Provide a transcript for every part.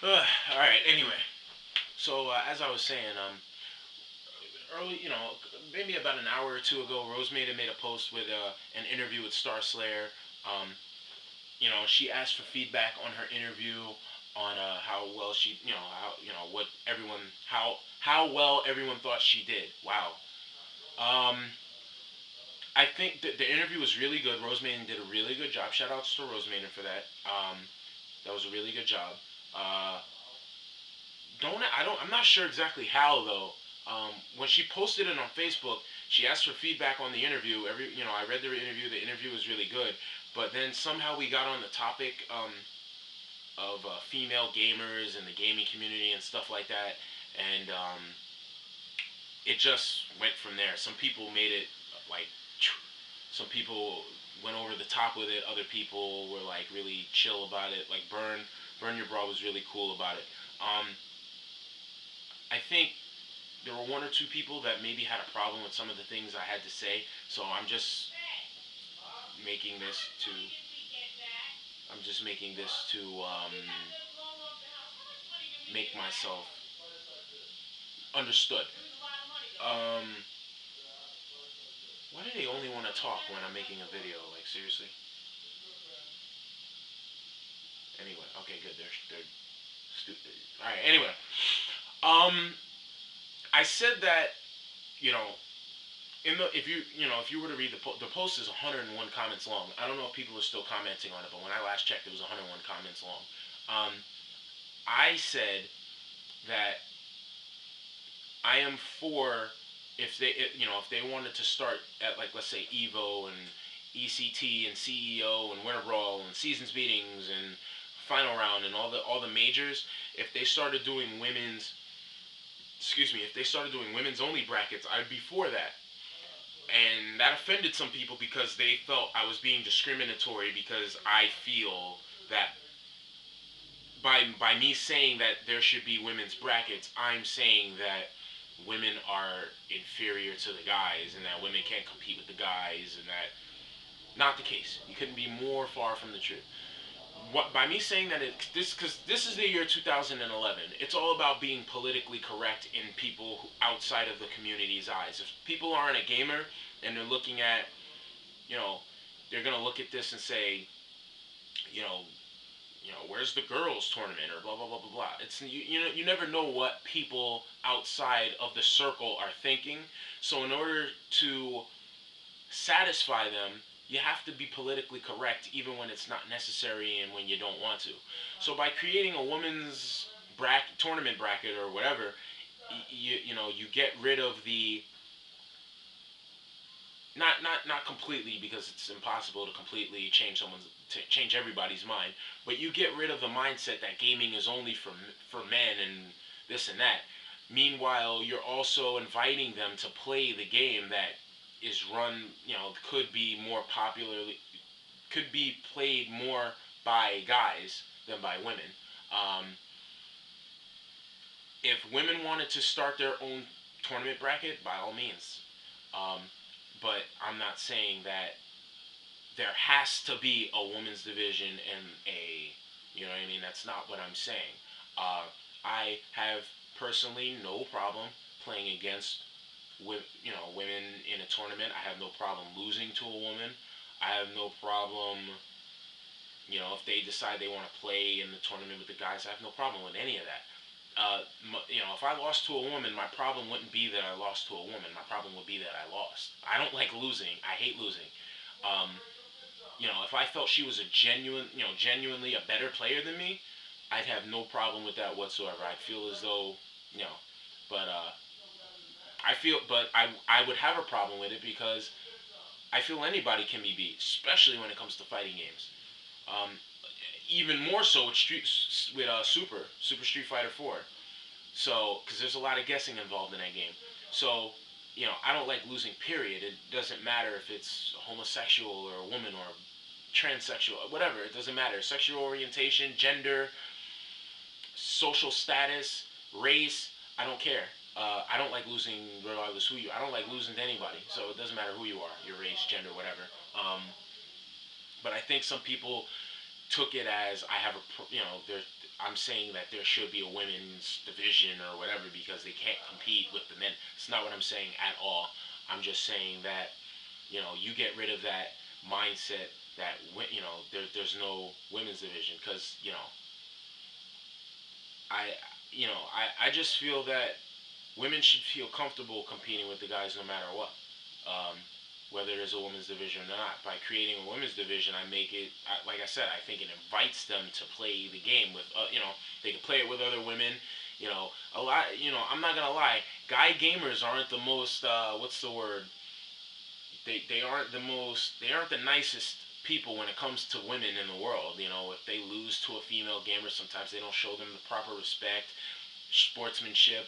All right. Anyway, so as I was saying, early, maybe about an hour or two ago, Rosemary made a post with an interview with Star Slayer. Um, she asked for feedback on her interview on how well she, how what everyone, how well everyone thought she did. Wow. Um, I think that the interview was really good. Rosemary did a really good job. Shout outs to Rosemary for that. That was a really good job. Uh, I'm not sure exactly how though. When she posted it on Facebook, she asked for feedback on the interview. I read the interview. The interview was really good, but then somehow we got on the topic of female gamers and the gaming community and stuff like that, and it just went from there. Some people made it like, some people went over the top with it. Other people were like really chill about it. Like Burn Your Bra was really cool about it. Um, I think there were one or two people that maybe had a problem with some of the things I had to say. So making this to I'm just making this to make myself understood. Um, why do they only want to talk when I'm making a video? Like seriously. Anyway, okay, good. They're stupid. All right. Anyway, um, I said that you know in the if you were to read the post is 101 comments long. I don't know if people are still commenting on it, but when I last checked, it was 101 comments long. Um, I said that I am for if they wanted to start at like let's say Evo and ECT and CEO and Winter Brawl and seasons meetings and final round and all the majors, if they started doing if they started doing women's only brackets, I'd be for that. And that offended some people because they felt I was being discriminatory because I feel that by me saying that there should be women's brackets, I'm saying that women are inferior to the guys and that women can't compete with the guys and that not the case. You couldn't be more far from the truth. What by me saying that because this is the year 2011, it's all about being politically correct in people outside of the community's eyes. If people aren't a gamer and they're looking at, you know, they're gonna look at this and say, you know, where's the girls tournament or blah blah blah blah blah. You never know what people outside of the circle are thinking. So in order to satisfy them, you have to be politically correct even when it's not necessary and when you don't want to. So by creating a women's tournament bracket or whatever, you get rid of the not completely because it's impossible to completely change everybody's mind, but you get rid of the mindset that gaming is only for men and this and that. Meanwhile, you're also inviting them to play the game that is run, could be more popularly could be played more by guys than by women. Um, if women wanted to start their own tournament bracket, by all means. Um, but I'm not saying that there has to be a women's division and you know what I mean? That's not what I'm saying. I have personally no problem playing against women in a tournament. I have no problem losing to a woman. I have no problem, if they decide they want to play in the tournament with the guys. I have no problem with any of that. If I lost to a woman, my problem wouldn't be that I lost to a woman. My problem would be that I lost. I don't like losing. I hate losing. Um, if I felt she was genuinely a better player than me, I'd have no problem with that whatsoever. I'd feel as though, you know, but I would have a problem with it because I feel anybody can be beat, especially when it comes to fighting games. Um, Even more so with Super Street Fighter 4. So, because there's a lot of guessing involved in that game. So, I don't like losing. Period. It doesn't matter if it's homosexual or a woman or transsexual, whatever. It doesn't matter. Sexual orientation, gender, social status, race. I don't care. I don't like losing regardless who you. I don't like losing to anybody. So it doesn't matter who you are, your race, gender, whatever. But I think some people took it as I have a, I'm saying that there should be a women's division or whatever because they can't compete with the men. It's not what I'm saying at all. I'm just saying that you get rid of that mindset that there's no women's division because I I just feel that women should feel comfortable competing with the guys no matter what. Um, whether there's a women's division or not. By creating a women's division, I make it, like I said, I think it invites them to play the game with, they can play it with other women. A lot, I'm not going to lie, guy gamers aren't the most, what's the word? They aren't the nicest people when it comes to women in the world. If they lose to a female gamer, sometimes they don't show them the proper respect, sportsmanship.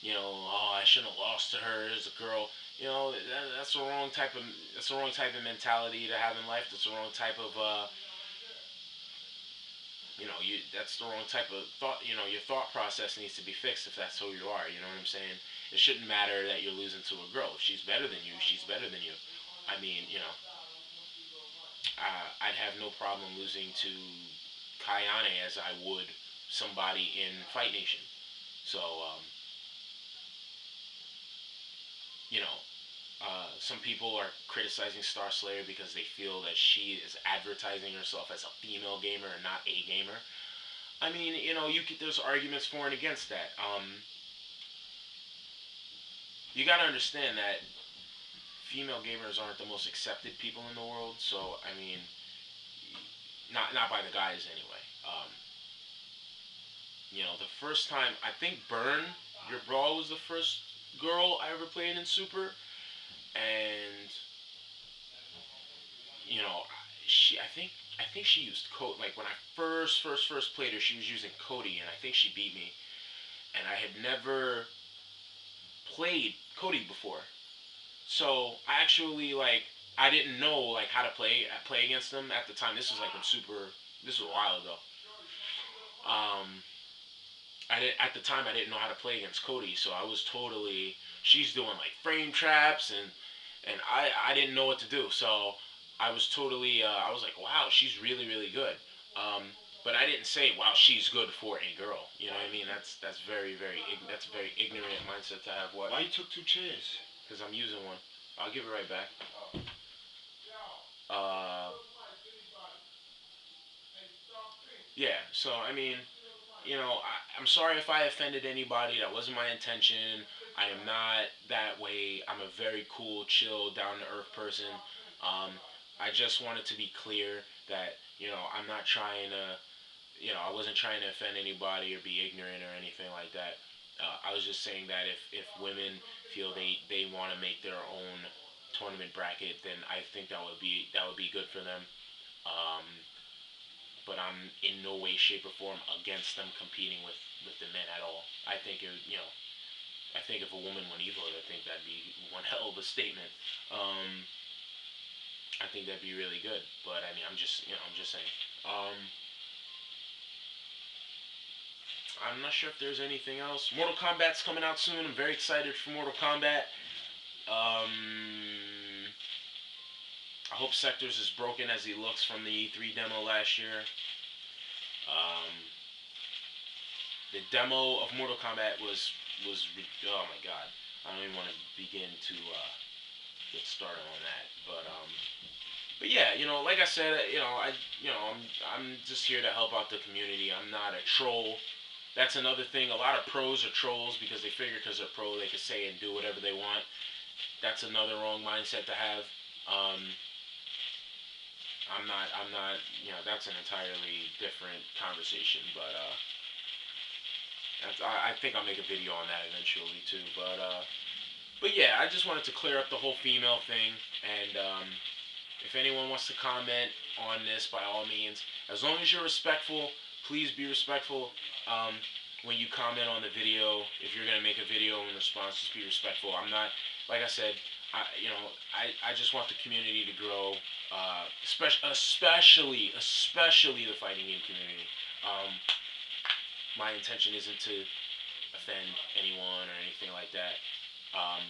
Oh, I shouldn't have lost to her as a girl. That's the wrong type of mentality to have in life. That's the wrong type of that's the wrong type of thought. Your thought process needs to be fixed if that's who you are. You know what I'm saying? It shouldn't matter that you're losing to a girl. If she's better than you, she's better than you. I mean, I'd have no problem losing to Kayane as I would somebody in Fight Nation. So, you know, some people are criticizing Star Slayer because they feel that she is advertising herself as a female gamer and not a gamer. I mean, there's arguments for and against that. You got to understand that female gamers aren't the most accepted people in the world. So, I mean, not by the guys anyway. The first time I think Burn Your Brawl was the first girl I ever played in Super, and you know, I think she used Cody. Like when I first played her, she was using Cody, and I think she beat me. And I had never played Cody before, so I actually I didn't know how to play against them at the time. This was like when Super. This was a while ago. Um, I did at the time I didn't know how to play against Cody, so I was totally. She's doing like frame traps and I didn't know what to do. So I was totally I was like, wow, she's really good. Um, but I didn't say, wow, she's good for a girl. You know what I mean? That's that's a very ignorant mindset to have. What? Why you took two chairs? Because I'm using one. I'll give it right back. Uh, yeah. So I mean, I'm sorry if I offended anybody. That wasn't my intention. I am not that way. I'm a very cool, chill, down to earth person. Um, I just wanted to be clear that I'm not trying to, I wasn't trying to offend anybody or be ignorant or anything like that. I was just saying that if women feel they want to make their own tournament bracket, then I think that would be good for them. Um, but I'm in no way, shape, or form against them competing with the men at all. I think I think if a woman won Evo, I think that'd be one hell of a statement. Um, I think that'd be really good. But I mean, I'm just saying. Um, I'm not sure if there's anything else. Mortal Kombat's coming out soon. I'm very excited for Mortal Kombat. I hope Sectors is broken as he looks from the E3 demo last year. Um, the demo of Mortal Kombat was oh my god. I don't even want to begin to get started on that. But yeah, like I said, I'm just here to help out the community. I'm not a troll. That's another thing. A lot of pros are trolls because they figure because they're pro they can say and do whatever they want. That's another wrong mindset to have. Um, I'm not. That's an entirely different conversation. I think I'll make a video on that eventually too. But yeah, I just wanted to clear up the whole female thing. And if anyone wants to comment on this, by all means, as long as you're respectful, please be respectful. Um, when you comment on the video, if you're gonna make a video in response, just be respectful. I'm not, like I said, I just want the community to grow, especially the fighting game community. Um, my intention isn't to offend anyone or anything like that. Um,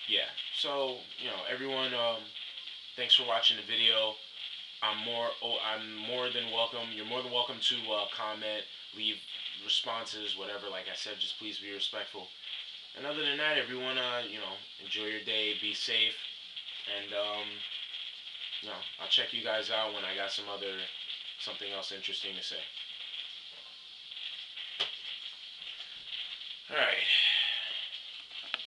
yeah. So everyone, thanks for watching the video. I'm more than welcome. You're more than welcome to comment, leave responses, whatever. Like I said, just please be respectful. And other than that, everyone, enjoy your day, be safe, and I'll check you guys out when I got something else interesting to say. All right.